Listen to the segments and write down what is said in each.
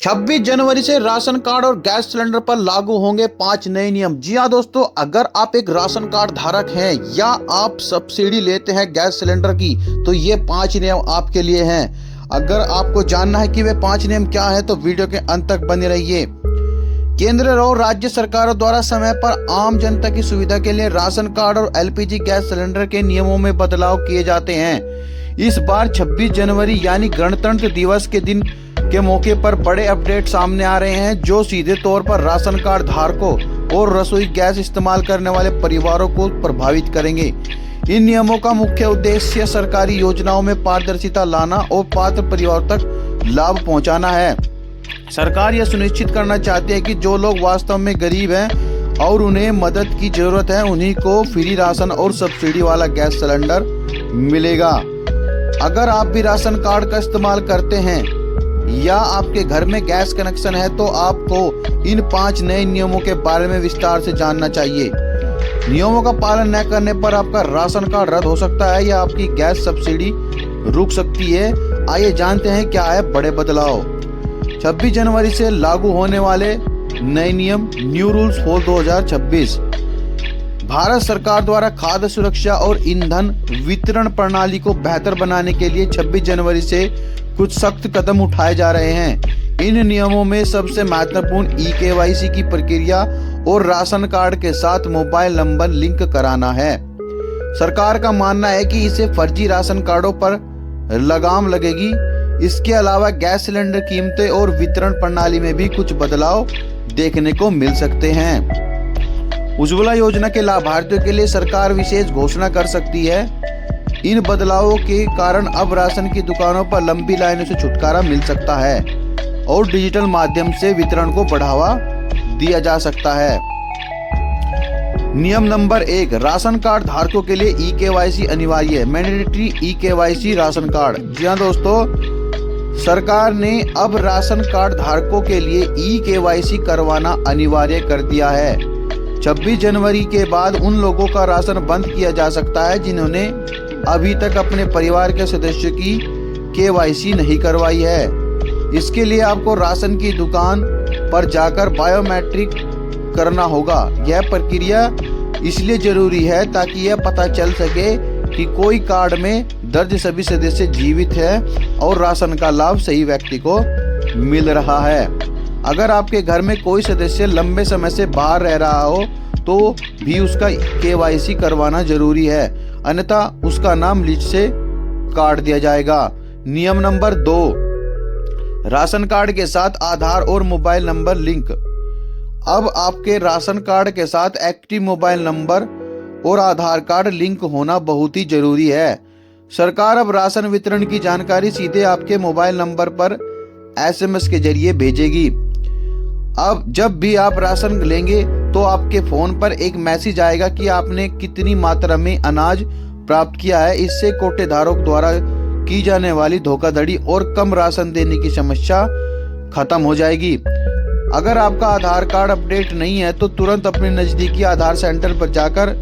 26 जनवरी से ration card और gas cylinder पर लागू होंगे 5 नए नियम। जी हाँ दोस्तों, अगर आप एक राशन कार्ड धारक हैं या आप सब्सिडी लेते हैं गैस सिलेंडर की, तो ये 5 नियम आपके लिए हैं। अगर आपको जानना है कि वे 5 नियम क्या है तो वीडियो के अंत तक बने रहिए। केंद्र और राज्य सरकारों द्वारा समय पर आम जनता की सुविधा के लिए राशन कार्ड और एलपीजी गैस सिलेंडर के नियमों में बदलाव किए जाते हैं। इस बार 26 जनवरी यानी गणतंत्र दिवस के दिन के मौके पर बड़े अपडेट सामने आ रहे हैं, जो सीधे तौर पर राशन कार्ड धारकों और रसोई गैस इस्तेमाल करने वाले परिवारों को प्रभावित करेंगे। इन नियमों का मुख्य उद्देश्य सरकारी योजनाओं में पारदर्शिता लाना और पात्र परिवारों तक लाभ पहुंचाना है। सरकार यह सुनिश्चित करना चाहती है कि जो लोग वास्तव में गरीब हैं और उन्हें मदद की जरूरत है, उन्हीं को फ्री राशन और सब्सिडी वाला गैस सिलेंडर मिलेगा। अगर आप भी राशन कार्ड का इस्तेमाल करते हैं या आपके घर में गैस कनेक्शन है, तो आपको इन 5 नए नियमों के बारे में विस्तार से जानना चाहिए। नियमों का पालन न करने पर आपका राशन कार्ड रद्द हो सकता है या आपकी गैस सब्सिडी रुक सकती है। आइए जानते हैं क्या है बड़े बदलाव। 26 जनवरी से लागू होने वाले नए नियम, न्यू रूल्स फॉर 2026। भारत सरकार द्वारा खाद्य सुरक्षा और ईंधन वितरण प्रणाली को बेहतर बनाने के लिए 26 जनवरी से कुछ सख्त कदम उठाए जा रहे हैं। इन नियमों में सबसे महत्वपूर्ण ई-केवाईसी की प्रक्रिया और राशन कार्ड के साथ मोबाइल नंबर लिंक कराना है। सरकार का मानना है कि इससे फर्जी राशन कार्डों पर लगाम लगेगी। इसके अलावा गैस सिलेंडर कीमतें और वितरण प्रणाली में भी कुछ बदलाव देखने को मिल सकते हैं। उज्ज्वला योजना के लाभार्थियों के लिए सरकार विशेष घोषणा कर सकती है। इन बदलावों के कारण अब राशन की दुकानों पर लंबी लाइनों से छुटकारा मिल सकता है और डिजिटल माध्यम से वितरण को बढ़ावा दिया जा सकता है। नियम नंबर 1, राशन कार्ड धारकों के लिए ई-केवाईसी अनिवार्य है। Mandatory e KYC ration card. जी हाँ दोस्तों, सरकार ने अब राशन कार्ड धारकों के लिए ई-केवाईसी करवाना अनिवार्य कर दिया है। 26 जनवरी के बाद उन लोगों का राशन बंद किया जा सकता है जिन्होंने अभी तक अपने परिवार के सदस्यों की केवाईसी नहीं करवाई है। इसके लिए आपको राशन की दुकान पर जाकर बायोमेट्रिक करना होगा। यह प्रक्रिया इसलिए जरूरी है ताकि यह पता चल सके कि कोई कार्ड में दर्ज सभी सदस्य जीवित है और राशन का लाभ सही व्यक्ति को मिल रहा है। अगर आपके घर में कोई सदस्य लंबे समय से बाहर रह रहा हो तो भी उसका केवाईसी करवाना जरूरी है, अन्यथा उसका नाम लिस्ट से काट दिया जाएगा। नियम नंबर 2, राशन कार्ड के साथ आधार और मोबाइल नंबर लिंक। अब आपके राशन कार्ड के साथ एक्टिव मोबाइल नंबर और आधार कार्ड लिंक होना बहुत ही जरूरी है। सरकार अब राशन वितरण की जानकारी सीधे आपके मोबाइल नंबर पर SMS के जरिए भेजेगी। अब जब भी आप राशन लेंगे तो आपके फोन पर एक मैसेज आएगा कि आपने कितनी मात्रा में अनाज प्राप्त किया है। इससे कोटेदारों द्वारा की जाने वाली धोखाधड़ी और कम राशन देने की समस्या खत्म हो जाएगी। अगर आपका आधार कार्ड अपडेट नहीं है तो तुरंत अपने नजदीकी आधार सेंटर पर जाकर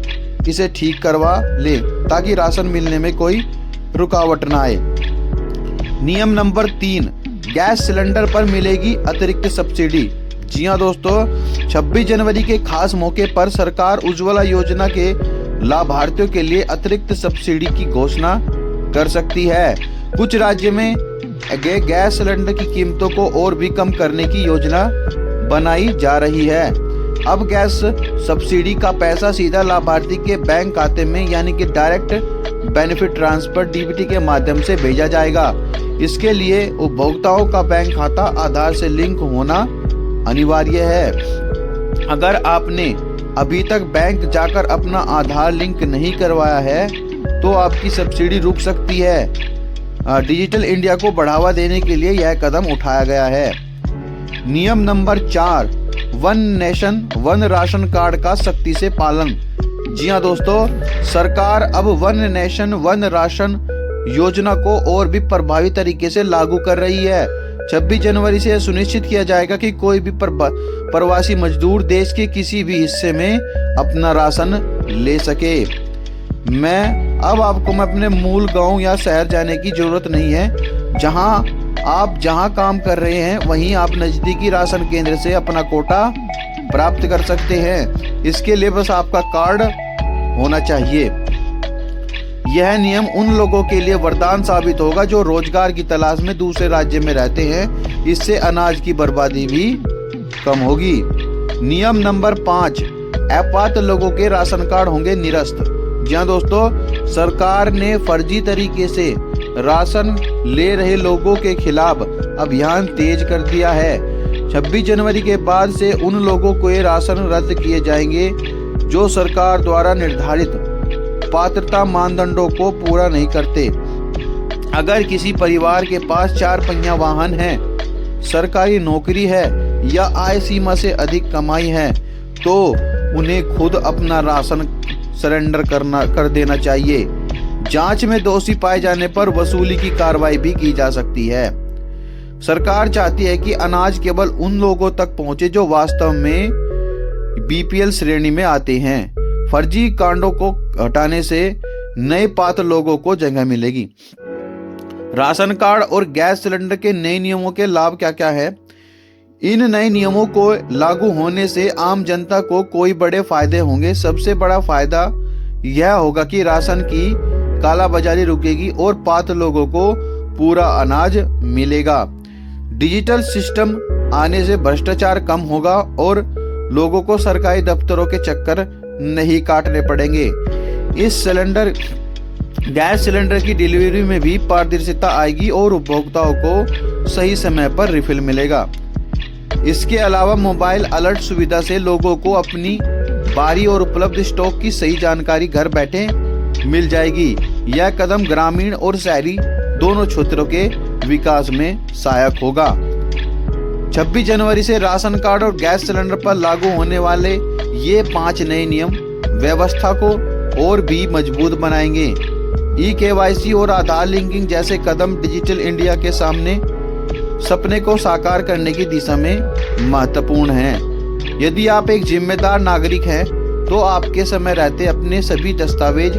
इसे ठीक करवा ले ताकि राशन मिलने में कोई रुकावट ना आए। नियम नंबर 3, गैस सिलेंडर पर मिलेगी अतिरिक्त सब्सिडी। जी हाँ दोस्तों, 26 जनवरी के खास मौके पर सरकार उज्ज्वला योजना के लाभार्थियों के लिए अतिरिक्त सब्सिडी की घोषणा कर सकती है। कुछ राज्य में गैस सिलेंडर की कीमतों को और भी कम करने की योजना बनाई जा रही है। अब गैस सब्सिडी का पैसा सीधा लाभार्थी के बैंक खाते में यानी कि डायरेक्ट बेनिफिट ट्रांसफर DBT के माध्यम से भेजा जाएगा। इसके लिए उपभोक्ताओं का बैंक खाता आधार से लिंक होना अनिवार्य है। अगर आपने अभी तक बैंक जाकर अपना आधार लिंक नहीं करवाया है तो आपकी सब्सिडी रुक सकती है। डिजिटल इंडिया को बढ़ावा देने के लिए यह कदम उठाया गया है। नियम number 4, one nation one ration card का सख्ती से पालन। जी हाँ दोस्तों, सरकार अब वन नेशन वन राशन योजना को और भी प्रभावी तरीके से लागू कर रही है। 26 जनवरी से यह सुनिश्चित किया जाएगा कि कोई भी प्रवासी मजदूर देश के किसी भी हिस्से में अपना राशन ले सके। अब आपको अपने मूल गांव या शहर जाने की जरूरत नहीं है। जहां आप जहां काम कर रहे हैं वहीं आप नज़दीकी राशन केंद्र से अपना कोटा प्राप्त कर सकते हैं। इसके लिए बस आपका कार्ड होना चाहिए। यह नियम उन लोगों के लिए वरदान साबित होगा जो रोजगार की तलाश में दूसरे राज्य में रहते हैं। इससे अनाज की बर्बादी भी कम होगी। नियम नंबर 5, अपात्र लोगों के राशन कार्ड होंगे निरस्त। जी हाँ दोस्तों, सरकार ने फर्जी तरीके से राशन ले रहे लोगों के खिलाफ अभियान तेज कर दिया है। 26 जनवरी के बाद से उन लोगों को ये राशन रद्द किए जाएंगे जो सरकार द्वारा निर्धारित पात्रता मानदंडों को पूरा नहीं करते। अगर किसी परिवार के पास 4 पहिया वाहन है, सरकारी नौकरी है या आय सीमा से अधिक कमाई है तो उन्हें खुद अपना राशन सरेंडर कर देना चाहिए। जांच में दोषी पाए जाने पर वसूली की कार्रवाई भी की जा सकती है। सरकार चाहती है कि अनाज केवल उन लोगों तक पहुंचे जो वास्तव में बीपीएल श्रेणी में आते हैं। फर्जी कांडों को हटाने से नए पात्र लोगों को जगह मिलेगी। राशन कार्ड और गैस सिलेंडर के नए नियमों के लाभ क्या क्या है? इन नए नियमों को लागू होने से आम जनता को कोई बड़े फायदे होंगे। सबसे बड़ा फायदा यह होगा कि राशन की कालाबाजारी रुकेगी और पात्र लोगों को पूरा अनाज मिलेगा। डिजिटल सिस्टम आने से भ्रष्टाचार कम होगा और लोगों को सरकारी दफ्तरों के चक्कर नहीं काटने पड़ेंगे। इस गैस सिलेंडर की डिलीवरी में भी पारदर्शिता आएगी और उपभोक्ताओं को सही समय पर रिफिल मिलेगा। इसके अलावा मोबाइल अलर्ट सुविधा से लोगों को अपनी बारी और उपलब्ध स्टॉक की सही जानकारी घर बैठे मिल जाएगी। यह कदम ग्रामीण और शहरी दोनों क्षेत्रों के विकास में सहायक होगा। 26 जनवरी से राशन कार्ड और गैस सिलेंडर पर लागू होने वाले ये 5 नए नियम व्यवस्था को और भी मजबूत बनाएंगे। ई-केवाईसी और आधार लिंकिंग जैसे कदम डिजिटल इंडिया के सपने को साकार करने की दिशा में महत्वपूर्ण हैं। यदि आप एक जिम्मेदार नागरिक हैं तो आपके समय रहते अपने सभी दस्तावेज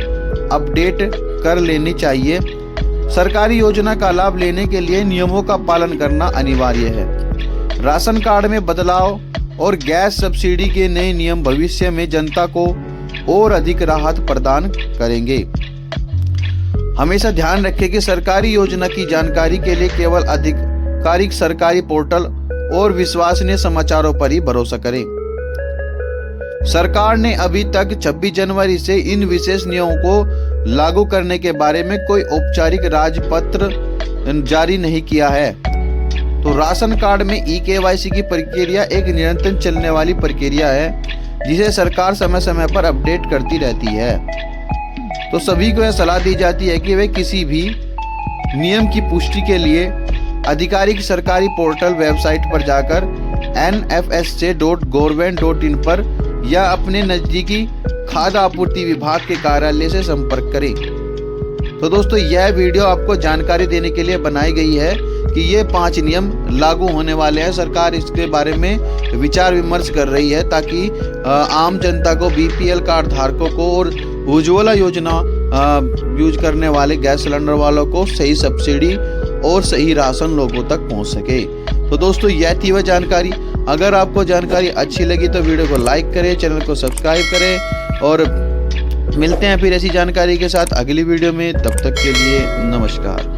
अपडेट कर लेनी चाहिए। सरकारी योजना का लाभ लेने के लिए नियमों का पालन करना अनिवार्य है। राशन कार्ड में बदलाव और गैस सब्सिडी के नए नियम भविष्य में जनता को और अधिक राहत प्रदान करेंगे। हमेशा ध्यान रखें कि सरकारी योजना की जानकारी के लिए केवल आधिकारिक सरकारी पोर्टल और विश्वसनीय समाचारों पर ही भरोसा करें। सरकार ने अभी तक 26 जनवरी से इन विशेष नियमों को लागू करने के बारे में कोई औपचारिक राजपत्र जारी नहीं किया है। तो राशन कार्ड में ई-केवाईसी की प्रक्रिया एक निरंतर चलने वाली प्रक्रिया है जिसे सरकार समय समय पर अपडेट करती रहती है। तो सभी को यह सलाह दी जाती है कि वे किसी भी नियम की पुष्टि के लिए आधिकारिक सरकारी पोर्टल वेबसाइट पर जाकर nfsc.gov.in पर या अपने नजदीकी खाद्य आपूर्ति विभाग के कार्यालय से संपर्क करें। तो दोस्तों, यह वीडियो आपको जानकारी देने के लिए बनाई गई है कि ये 5 नियम लागू होने वाले हैं। सरकार इसके बारे में विचार विमर्श कर रही है ताकि आम जनता को, बीपीएल कार्ड धारकों को और उज्ज्वला योजना यूज करने वाले गैस सिलेंडर वालों को सही सब्सिडी और सही राशन लोगों तक पहुंच सके। तो दोस्तों, यह थी वह जानकारी। अगर आपको जानकारी अच्छी लगी तो वीडियो को लाइक करें, चैनल को सब्सक्राइब करें और मिलते हैं फिर ऐसी जानकारी के साथ अगली वीडियो में। तब तक के लिए नमस्कार।